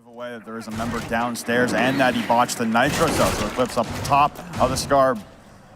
away that there is a member downstairs and that he botched the nitro cell, so Eclipse up the top of the Scar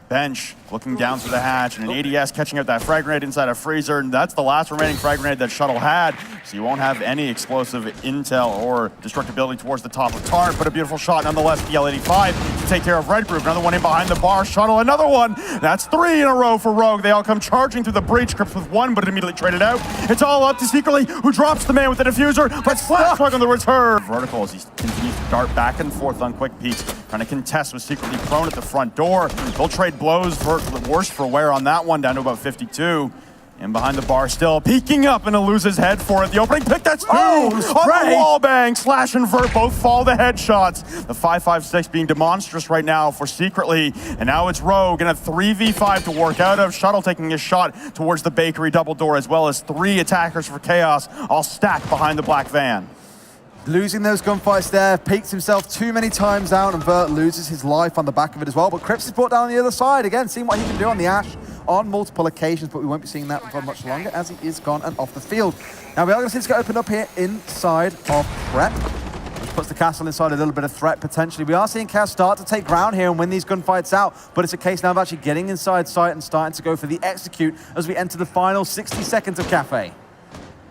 bench, looking down through the hatch, and an ADS catching out that frag grenade inside a freezer, and that's the last remaining frag grenade that Shuttle had, so you won't have any explosive intel or destructibility towards the top of Tarn, but a beautiful shot nonetheless, DL85 to take care of Red Group. Another one in behind the bar, Shuttle, another one. That's 3 in a row for Rogue. They all come charging through the breach, Crips with 1, but immediately traded out. It's all up to Secretly, who drops the man with the diffuser, but Splash Plug on the return. Vertical as he continues to dart back and forth on quick peeks, trying to contest with Secretly prone at the front door. They'll trade blows for the worse for wear on that one, down to about 52. And behind the bar still, peeking up and lose his head for it. The opening pick, that's 2 on the wall bang. Slash and Vert both fall to headshots. The 5.56 being demonstrous right now for Secretly. And now it's Rogue and a 3v5 to work out of. Shuttle taking a shot towards the bakery double door, as well as 3 attackers for Chaos, all stacked behind the black van. Losing those gunfights there, peeks himself too many times out, and Vert loses his life on the back of it as well. But Crips is brought down on the other side. Again, seeing what he can do on the Ash on multiple occasions, but we won't be seeing that for much longer as he is gone and off the field. Now we are going to see this get opened up here inside of Prep, which puts the castle inside a little bit of threat potentially. We are seeing Chaos start to take ground here and win these gunfights out, but it's a case now of actually getting inside sight and starting to go for the execute as we enter the final 60 seconds of Cafe.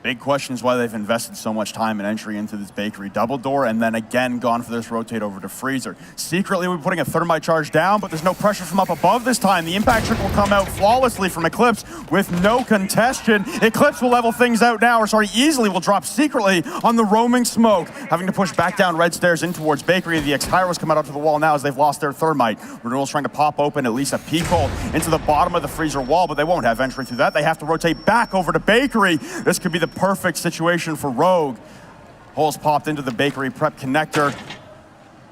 Big question is why they've invested so much time and entry into this bakery double door, and then again gone for this rotate over to freezer. Secretly, we're putting a thermite charge down, but there's no pressure from up above this time. The impact trick will come out flawlessly from Eclipse with no congestion. Eclipse will level things out now, or sorry, easily will drop Secretly on the roaming smoke, having to push back down red stairs in towards bakery. The X-Hyros come out up to the wall now as they've lost their thermite. Renewal's trying to pop open at least a peek hole into the bottom of the freezer wall, but they won't have entry through that. They have to rotate back over to bakery. This could be the perfect situation for Rogue. Holes popped into the bakery prep connector.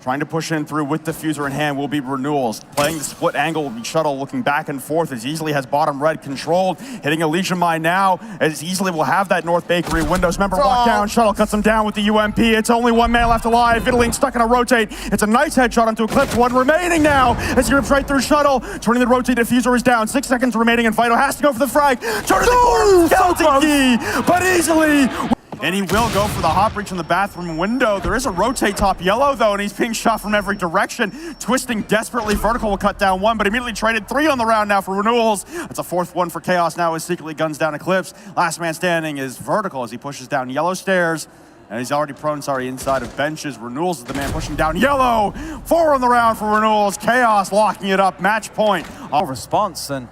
Trying to push in through with diffuser in hand will be Renewals. Playing the split angle will be Shuttle, looking back and forth as easily has bottom red controlled. Hitting a Legion Mine now as easily will have that North Bakery windows. Remember, locked down. Shuttle cuts him down with the UMP. It's only 1 man left alive. Vitaline stuck in a rotate. It's a nice headshot onto Eclipse. 1 remaining now as he rips right through Shuttle. Turning the rotate, diffuser is down. 6 seconds remaining and Vital has to go for the frag. Turning the corner, skeleton key, but easily. And he will go for the hop breach from the bathroom window. There is a rotate top yellow though, and he's being shot from every direction. Twisting desperately, Vertical will cut down 1, but immediately traded 3 on the round now for Renewals. That's a 4th one for Chaos now as Secretly guns down Eclipse. Last man standing is Vertical as he pushes down yellow stairs. And he's already prone, inside of benches. Renewals is the man pushing down yellow. 4 on the round for Renewals. Chaos locking it up, match point. Response, and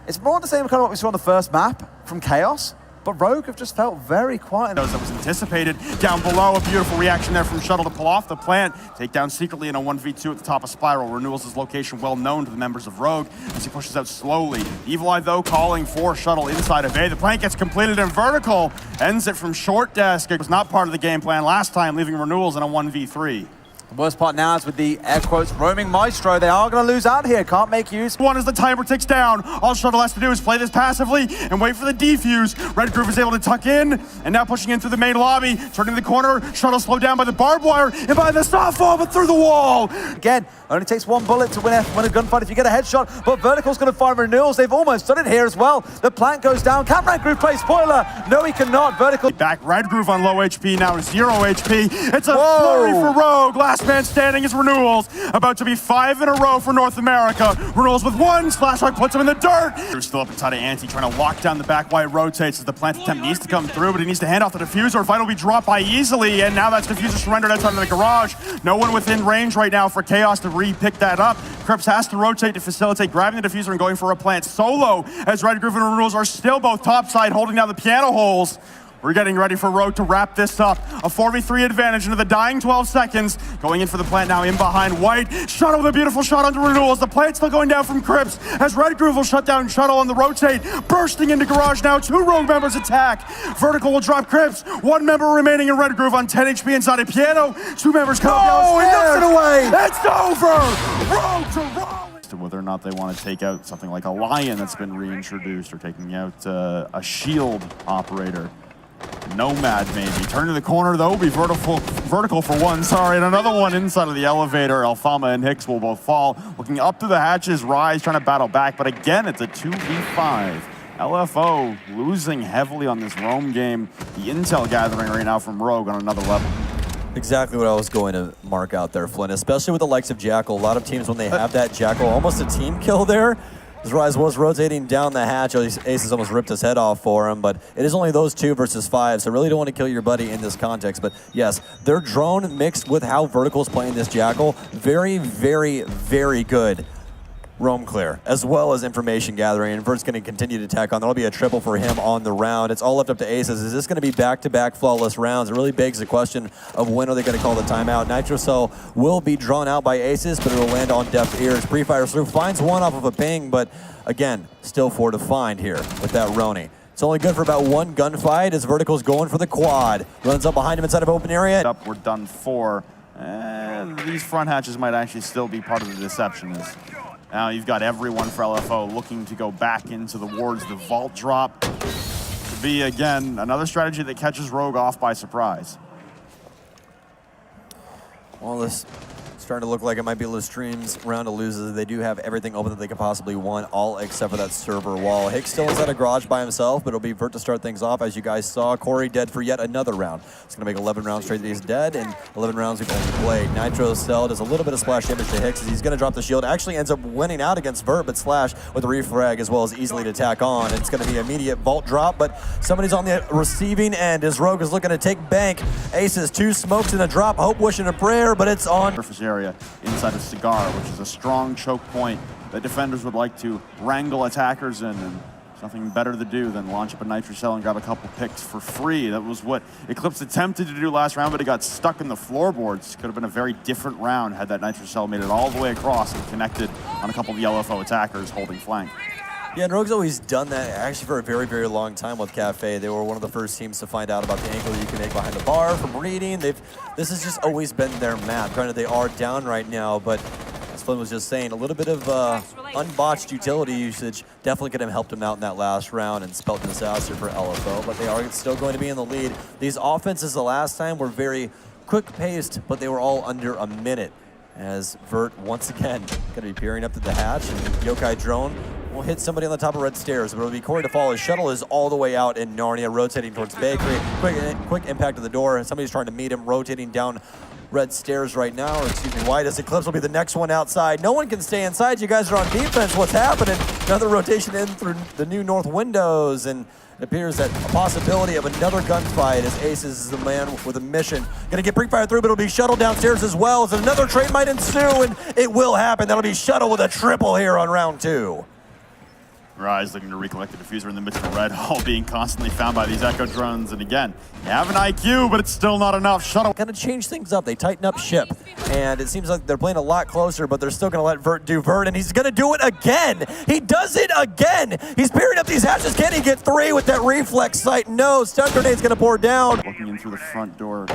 it's more the same kind of what we saw on the first map from Chaos. But Rogue have just felt very quiet. That was anticipated. Down below, a beautiful reaction there from Shuttle to pull off the plant. Take down Secretly in a 1v2 at the top of Spiral. Renewals' location well known to the members of Rogue as he pushes out slowly. Evil Eye, though, calling for Shuttle inside of A. The plant gets completed and Vertical ends it from short desk. It was not part of the game plan last time, leaving Renewals in a 1v3. The worst part now is with the air quotes roaming Maestro, they are going to lose out here, can't make use. 1 as the timer ticks down. All Shuttle has to do is play this passively and wait for the defuse. Red Groove is able to tuck in and now pushing in through the main lobby, turning the corner. Shuttle slowed down by the barbed wire and by the softball, but through the wall. Again, only takes 1 bullet to win a gunfight if you get a headshot, but Vertical's going to find Renewals. They've almost done it here as well. The plant goes down. Can Red Groove play spoiler? No, he cannot. Vertical back. Red Groove on low HP, now 0 HP. It's a flurry for Rogue. Last man standing is Renewals. About to be 5 in a row for North America. Renewals with 1. Splashlight puts him in the dirt. They're still up inside of Ante, trying to lock down the back white rotates as the plant attempt needs to come through, but he needs to hand off the diffuser. Vital will be dropped by easily, and now that's diffuser surrendered outside of the garage. No one within range right now for Chaos to re-pick that up. Crips has to rotate to facilitate grabbing the diffuser and going for a plant solo as Red Groove and Renewals are still both topside holding down the piano holes. We're getting ready for Rogue to wrap this up. A 4v3 advantage into the dying 12 seconds. Going in for the plant now in behind White. Shuttle with a beautiful shot onto Renewals. The plant still going down from Crips as Red Groove will shut down Shuttle on the rotate. Bursting into garage now. 2 Rogue members attack. Vertical will drop Crips. 1 member remaining in Red Groove on 10 HP inside a piano. 2 members come down. Oh, he knocks it away. It's over. Rogue to Raleigh. To whether or not they want to take out something like a Lion that's been reintroduced or taking out a shield operator. Nomad maybe. Turning the corner though, be vertical for 1, and another one inside of the elevator. Alfama and Hicks will both fall. Looking up to the hatches, Rise trying to battle back, but again, it's a 2v5. LFO losing heavily on this roam game. The intel gathering right now from Rogue on another level. Exactly what I was going to mark out there, Flynn, especially with the likes of Jackal. A lot of teams, when they have that Jackal, almost a team kill there. As Rise was rotating down the hatch, Ace has almost ripped his head off for him, but it is only those 2 versus 5, so really don't want to kill your buddy in this context. But yes, their drone mixed with how Vertical's playing this Jackal, very, very, very good roam clear, as well as information gathering, and Vert's going to continue to tack on. There'll be a triple for him on the round. It's all left up to Aces. Is this going to be back-to-back flawless rounds? It really begs the question of when are they going to call the timeout. Nitrocell will be drawn out by Aces, but it'll land on deaf ears. Pre-fires through, finds one off of a ping, but again, still 4 to find here with that Roni. It's only good for about 1 gunfight as Vertical's going for the quad. Runs up behind him inside of open area. We're done for. And these front hatches might actually still be part of the deception. Now you've got everyone for LFO looking to go back into the wards. The vault drop to be, again, another strategy that catches Rogue off by surprise. Well, this starting to look like it might be Lestream's round of loses. They do have everything open that they could possibly want, all except for that server wall. Hicks still inside a garage by himself, but it'll be Vert to start things off. As you guys saw, Corey dead for yet another round. It's going to make 11 rounds straight that he's dead, and 11 rounds we've only played. Nitrocell does a little bit of splash damage to Hicks as he's going to drop the shield. Actually ends up winning out against Vert, but Slash with the refrag as well as easily to tack on. It's going to be immediate vault drop, but somebody's on the receiving end as Rogue is looking to take bank. Aces, 2 smokes and a drop. Hope, wishing a prayer, but it's on. Surface area inside of Cigar, which is a strong choke point that defenders would like to wrangle attackers in, and there's nothing better to do than launch up a Nitrocell and grab a couple picks for free. That was what Eclipse attempted to do last round, but it got stuck in the floorboards. Could have been a very different round had that Nitrocell made it all the way across and connected on a couple of the LFO attackers holding flank. Yeah, and Rogue's always done that actually for a very, very long time with Cafe. They were one of the first teams to find out about the angle you can make behind the bar from reading. This has just always been their map. Granted, they are down right now, but as Flynn was just saying, a little bit of unbotched utility usage definitely could have helped him out in that last round and spelled disaster for LFO, but they are still going to be in the lead. These offenses the last time were very quick-paced, but they were all under a minute. As Vert, once again, going to be peering up to the hatch, and Yokai Drone will hit somebody on the top of red stairs, but it'll be Corey to fall. His shuttle is all the way out in Narnia, rotating towards Bakery. Quick impact to the door, and somebody's trying to meet him, rotating down red stairs right now, or excuse me, White as Eclipse will be the next one outside. No one can stay inside. You guys are on defense. What's happening? Another rotation in through the new north windows, and it appears that a possibility of another gunfight as Aces is the man with a mission. Gonna get pre-fire through, but it'll be Shuttle downstairs as well, as another trade might ensue, and it will happen. That'll be Shuttle with a triple here on round 2. Rise looking to recollect the diffuser in the midst of the red hole, being constantly found by these Echo drones. And again, you have an IQ, but it's still not enough. Shuttle Kind of change things up. They tighten up ship, and it seems like they're playing a lot closer, but they're still going to let Vert do Vert, and he's going to do it again. He does it again. He's pairing up these hatches. Can he get 3 with that reflex sight? No, stun grenade's going to pour down. Looking in through the front door.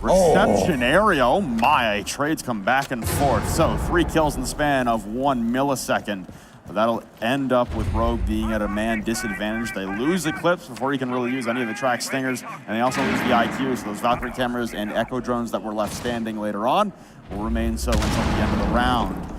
Reception area, oh my, trades come back and forth. So 3 kills in the span of 1 millisecond. But that'll end up with Rogue being at a man disadvantage. They lose Eclipse before he can really use any of the track stingers, and they also lose the IQ, so those Valkyrie cameras and Echo drones that were left standing later on will remain so until the end of the round.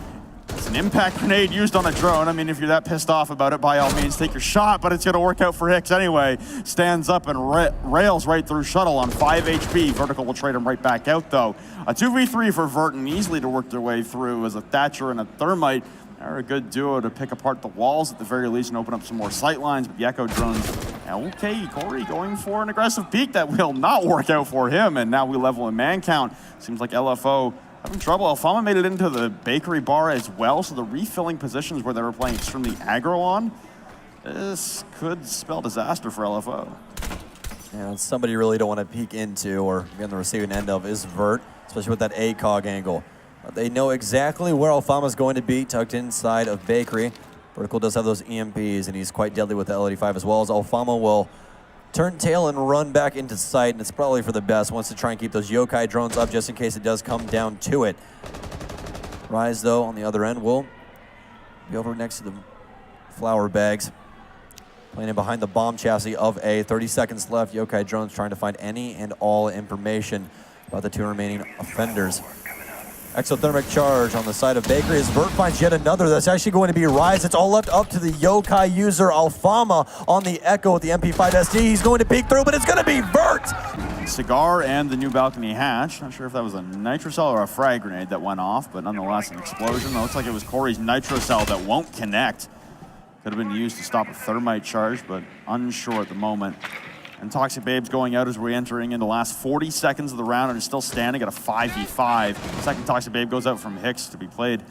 It's an impact grenade used on a drone. I mean, if you're that pissed off about it, by all means, take your shot, but it's going to work out for Hicks anyway. Stands up and rails right through Shuttle on 5 HP. Vertical will trade him right back out, though. A 2v3 for Verton, easily to work their way through as a Thatcher and a Thermite are a good duo to pick apart the walls at the very least and open up some more sight lines. But the Echo drones, okay, Corey going for an aggressive peek. That will not work out for him, and now we level in man count. Seems like LFO having trouble. Alfama made it into the bakery bar as well, so the refilling positions where they were playing extremely aggro on, this could spell disaster for LFO. Yeah, somebody you really don't want to peek into or be on the receiving end of is Vert, especially with that ACOG angle. They know exactly where Alfama's going to be, tucked inside of Bakery. Vertical does have those EMPs, and he's quite deadly with the L85 as well, as Alfama will turn tail and run back into sight, and it's probably for the best. Wants to try and keep those Yokai drones up just in case it does come down to it. Rise, though, on the other end will be over next to the flower bags. Playing in behind the bomb chassis of A. 30 seconds left. Yokai drones trying to find any and all information about the 2 remaining offenders. Exothermic charge on the side of Bakery as Vert finds yet another. That's actually going to be Rise. It's all left up to the Yokai user Alfama on the Echo with the MP5 SD. He's going to peek through, but it's going to be Vert. Cigar and the new balcony hatch. Not sure if that was a nitro cell or a frag grenade that went off, but nonetheless an explosion. It looks like it was Corey's nitro cell that won't connect. Could have been used to stop a thermite charge, but unsure at the moment. And Toxic Babe's going out as we're entering in the last 40 seconds of the round and is still standing at a 5v5. Second Toxic Babe goes out from Hicks to be played.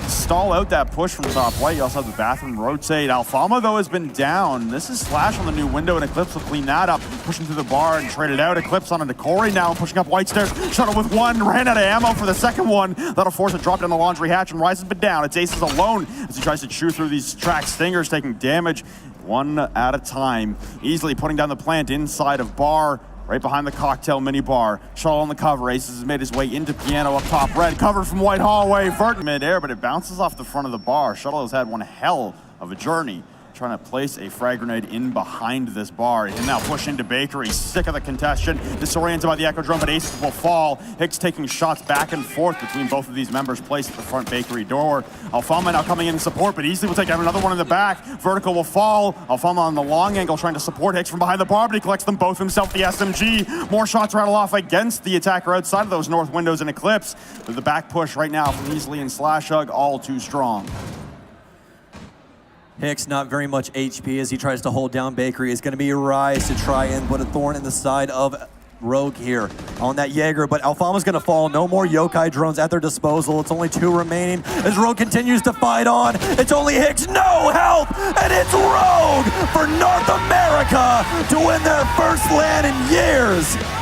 Stall out that push from top white. You also have the bathroom rotate. Alfama, though, has been down. This is Slash on the new window, and Eclipse will clean that up. Pushing through the bar and trade it out. Eclipse on into Corey now, pushing up white stairs. Shuttle with one, ran out of ammo for the second one. That'll force a drop down the laundry hatch, and Rise has been down. It's Aces alone as he tries to chew through these track stingers, taking damage one at a time. Easily putting down the plant inside of bar. Right behind the cocktail mini bar. Shuttle on the cover. Aces has made his way into piano up top. Red covered from white hallway. Vert mid-air, but it bounces off the front of the bar. Shuttle has had one hell of a journey trying to place a frag grenade in behind this bar. He can now push into Bakery. Sick of the congestion. Disoriented by the Echo Drum, but Aces will fall. Hicks taking shots back and forth between both of these members placed at the front Bakery door. Alfama now coming in support, but easily will take out another one in the back. Vertical will fall. Alfama on the long angle trying to support Hicks from behind the bar, but he collects them both himself, the SMG. More shots rattle off against the attacker outside of those north windows and Eclipse. But the back push right now from Easily and Slashug all too strong. Hicks not very much HP as he tries to hold down Bakery. Is going to be Rise to try and put a thorn in the side of Rogue here on that Jaeger, but Alfama's going to fall. No more yokai drones at their disposal. It's only 2 remaining as Rogue continues to fight on. It's only Hicks, no help, and it's Rogue for North America to win their first LAN in years.